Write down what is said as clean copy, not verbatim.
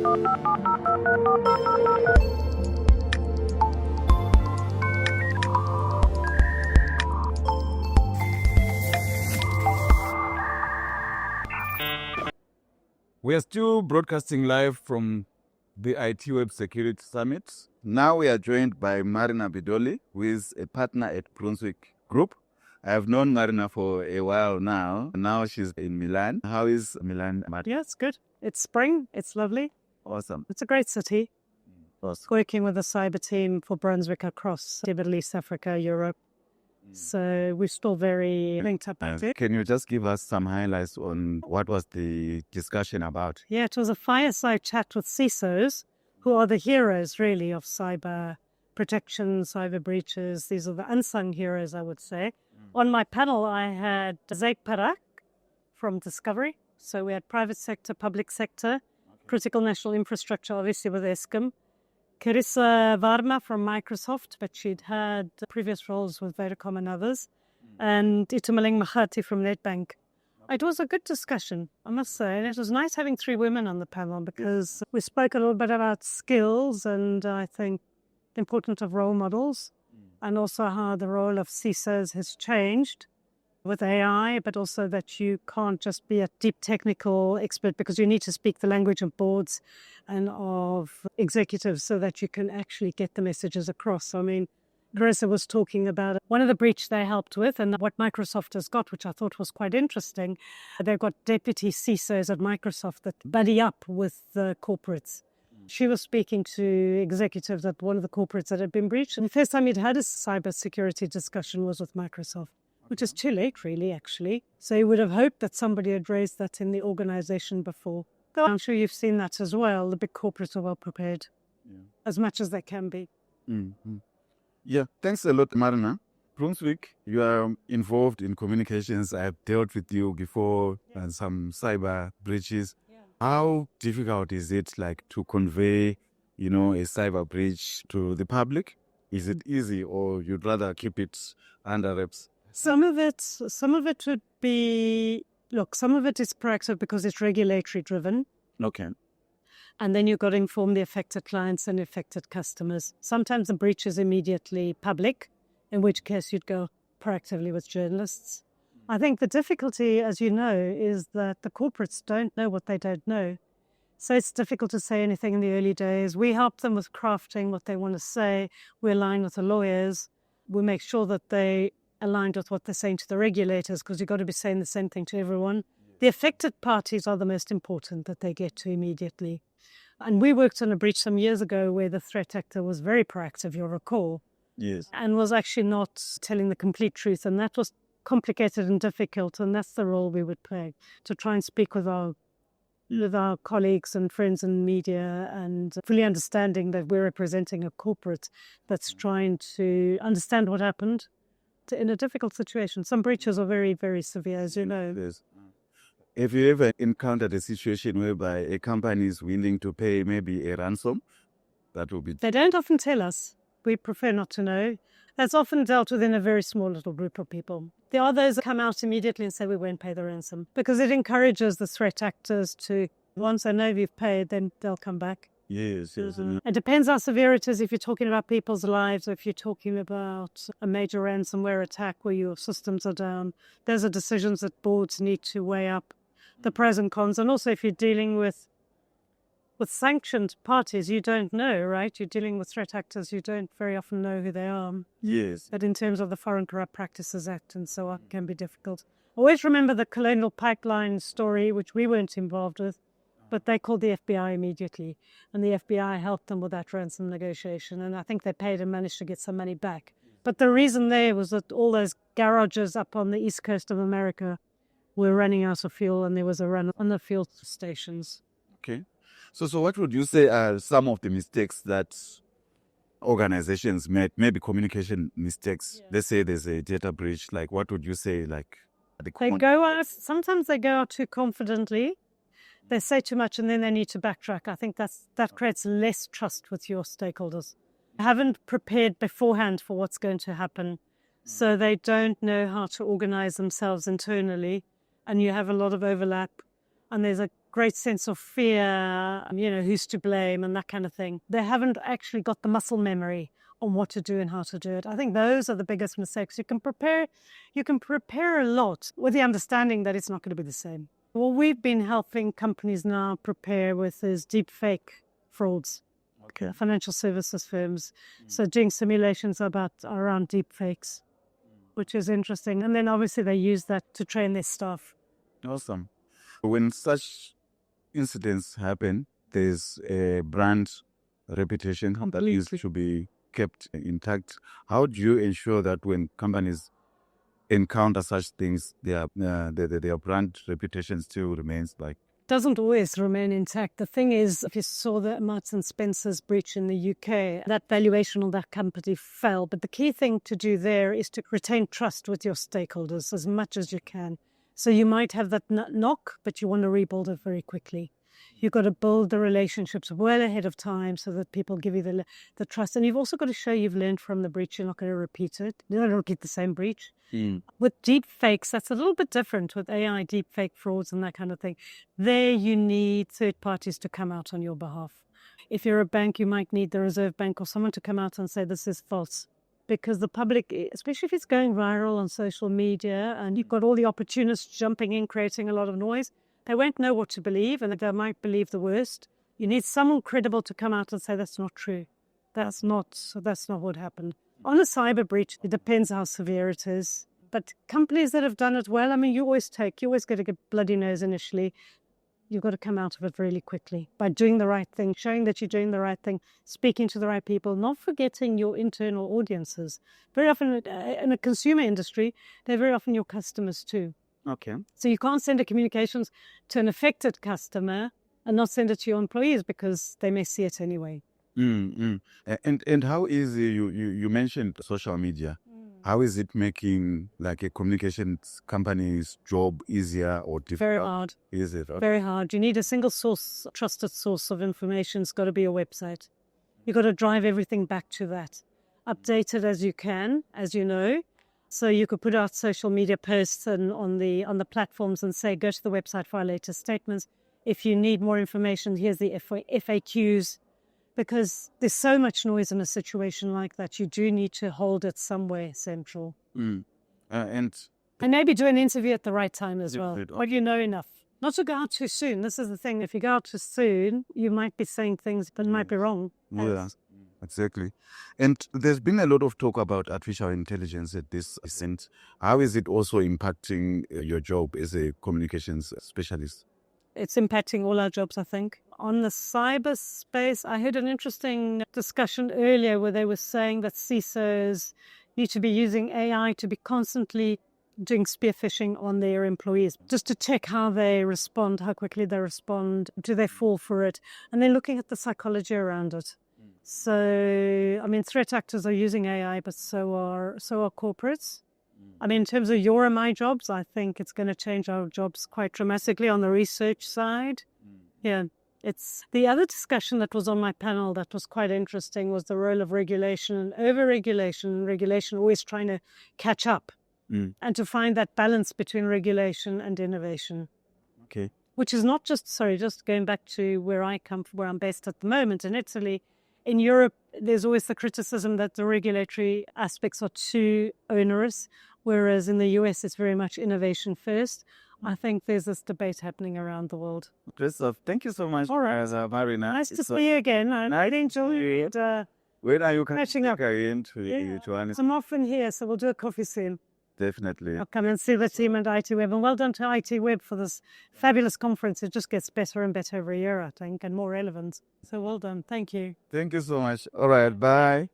We are still broadcasting live from the ITWeb Security Summit. Now we are joined by Marina Bidoli, who is a partner at Brunswick Group. I have known Marina for a while now. Now she's in Milan. How is Milan, Marina? Yeah, it's good. It's spring. It's lovely. Awesome. It's a great city. Awesome. Working with a cyber team for Brunswick across the Middle East, Africa, Europe. So we're still very linked up. Can you just give us some highlights on what was the discussion about? Yeah, it was a fireside chat with CISOs, who are the heroes, really, of cyber protection, cyber breaches. These are the unsung heroes, I would say. On my panel, I had Zaid Parak from Discovery. So we had private sector, public sector, critical national infrastructure, obviously with ESCOM. Carissa Varma from Microsoft, but she'd had previous roles with Vodacom and others. And Itumeleng Mahati from Nedbank. It was a good discussion, I must say. And it was nice having 3 women on the panel because we spoke a little bit about skills and I think the importance of role models and also how the role of CISOs has changed with AI, but also that you can't just be a deep technical expert because you need to speak the language of boards and of executives so that you can actually get the messages across. So, I mean, Carissa was talking about one of the breach they helped with and what Microsoft has got, which I thought was quite interesting. They've got deputy CISOs at Microsoft that buddy up with the corporates. She was speaking to executives at one of the corporates that had been breached. And the first time he'd had a cybersecurity discussion was with Microsoft, which is too late, really, actually. So you would have hoped that somebody had raised that in the organization before. So I'm sure you've seen that as well. The big corporates are well prepared, as much as they can be. Mm-hmm. Yeah, thanks a lot, Marina. Brunswick, you are involved in communications. I have dealt with you before and some cyber breaches. How difficult is it to convey, a cyber breach to the public? Is it easy or you'd rather keep it under wraps? Some of it would be, some of it is proactive because it's regulatory driven. Okay. And then you've got to inform the affected clients and affected customers. Sometimes the breach is immediately public, in which case you'd go proactively with journalists. I think the difficulty, as you know, is that the corporates don't know what they don't know. So it's difficult to say anything in the early days. We help them with crafting what they want to say. We align with the lawyers. We make sure that they aligned with what they're saying to the regulators because you've got to be saying the same thing to everyone. The affected parties are the most important that they get to immediately. And we worked on a breach some years ago where the threat actor was very proactive, you'll recall. Yes. And was actually not telling the complete truth. And that was complicated and difficult. And that's the role we would play, to try and speak with our colleagues and friends in media and fully understanding that we're representing a corporate that's trying to understand what happened in a difficult situation. Some breaches are very, very severe, as you know. Yes. Have you ever encountered a situation whereby a company is willing to pay maybe a ransom? That will be... They don't often tell us. We prefer not to know. That's often dealt with in a very small little group of people. There are those that come out immediately and say we won't pay the ransom because it encourages the threat actors to, once they know you've paid, then they'll come back. Yes. It depends how severe it is. If you're talking about people's lives or if you're talking about a major ransomware attack where your systems are down, those are decisions that boards need to weigh up the pros and cons. And also if you're dealing with sanctioned parties, you don't know, right? You're dealing with threat actors, you don't very often know who they are. Yes. But in terms of the Foreign Corrupt Practices Act and so on, it can be difficult. Always remember the Colonial Pipeline story, which we weren't involved with, but they called the FBI immediately. And the FBI helped them with that ransom negotiation. And I think they paid and managed to get some money back. But the reason there was that all those garages up on the east coast of America were running out of fuel and there was a run on the fuel stations. Okay. So what would you say are some of the mistakes that organizations made, maybe communication mistakes? Yeah. Let's say there's a data breach. What would you say? Sometimes they go out too confidently. They say too much and then they need to backtrack. I think that creates less trust with your stakeholders. They haven't prepared beforehand for what's going to happen. So they don't know how to organize themselves internally. And you have a lot of overlap. And there's a great sense of fear, who's to blame and that kind of thing. They haven't actually got the muscle memory on what to do and how to do it. I think those are the biggest mistakes. You can prepare a lot with the understanding that it's not going to be the same. What we've been helping companies now prepare with is deep fake frauds. Okay. Financial services firms. So doing simulations around deep fakes, which is interesting. And then obviously they use that to train their staff. Awesome. When such incidents happen, there's a brand reputation that needs to be kept intact. How do you ensure that when companies encounter such things, their brand reputation still remains doesn't always remain intact. The thing is, if you saw the Marks and Spencer's breach in the UK, that valuation of that company fell. But the key thing to do there is to retain trust with your stakeholders as much as you can. So you might have that knock, but you want to rebuild it very quickly. You've got to build the relationships well ahead of time so that people give you the trust. And you've also got to show you've learned from the breach. You're not going to repeat it. You don't repeat the same breach. With deep fakes, that's a little bit different with AI, deep fake frauds and that kind of thing. There you need third parties to come out on your behalf. If you're a bank, you might need the Reserve Bank or someone to come out and say this is false. Because the public, especially if it's going viral on social media and you've got all the opportunists jumping in, creating a lot of noise, they won't know what to believe and they might believe the worst. You need someone credible to come out and say that's not true. That's not what happened. On a cyber breach, it depends how severe it is. But companies that have done it well, you always get a bloody nose initially. You've got to come out of it really quickly by doing the right thing, showing that you're doing the right thing, speaking to the right people, not forgetting your internal audiences. Very often in a consumer industry, they're very often your customers too. Okay. So you can't send a communications to an affected customer and not send it to your employees because they may see it anyway. And how easy, you mentioned social media. How is it making a communications company's job easier or difficult? Very hard. Is it? Okay. Very hard. You need a single source, trusted source of information. It's got to be your website. You've got to drive everything back to that. Update it as you can, as you know. So you could put out social media posts on the platforms and say, go to the website for our latest statements. If you need more information, here's the FAQs. Because there's so much noise in a situation like that, you do need to hold it somewhere central. And maybe do an interview at the right time as well. But you know enough. Not to go out too soon. This is the thing. If you go out too soon, you might be saying things that might be wrong. Yeah, exactly. And there's been a lot of talk about artificial intelligence at this point. How is it also impacting your job as a communications specialist? It's impacting all our jobs, I think. On the cyberspace, I heard an interesting discussion earlier where they were saying that CISOs need to be using AI to be constantly doing spear phishing on their employees, just to check how they respond, how quickly they respond, do they fall for it, and then looking at the psychology around it. So, threat actors are using AI, but so are corporates. In terms of your and my jobs, I think it's going to change our jobs quite dramatically on the research side. Yeah. It's the other discussion that was on my panel that was quite interesting was the role of regulation and over-regulation, regulation always trying to catch up and to find that balance between regulation and innovation. Okay. Which is not just going back to where I come from, where I'm based at the moment in Italy. In Europe, there's always the criticism that the regulatory aspects are too onerous, whereas in the US, it's very much innovation first. I think there's this debate happening around the world. Christoph, thank you so much, all right. Marina. Nice to see you again. I enjoyed when are you catching up? I'm often here, so we'll do a coffee soon. Definitely. I'll come and see the team at ITWeb. And well done to ITWeb for this fabulous conference. It just gets better and better every year, I think, and more relevant. So well done. Thank you. Thank you so much. All right. Bye.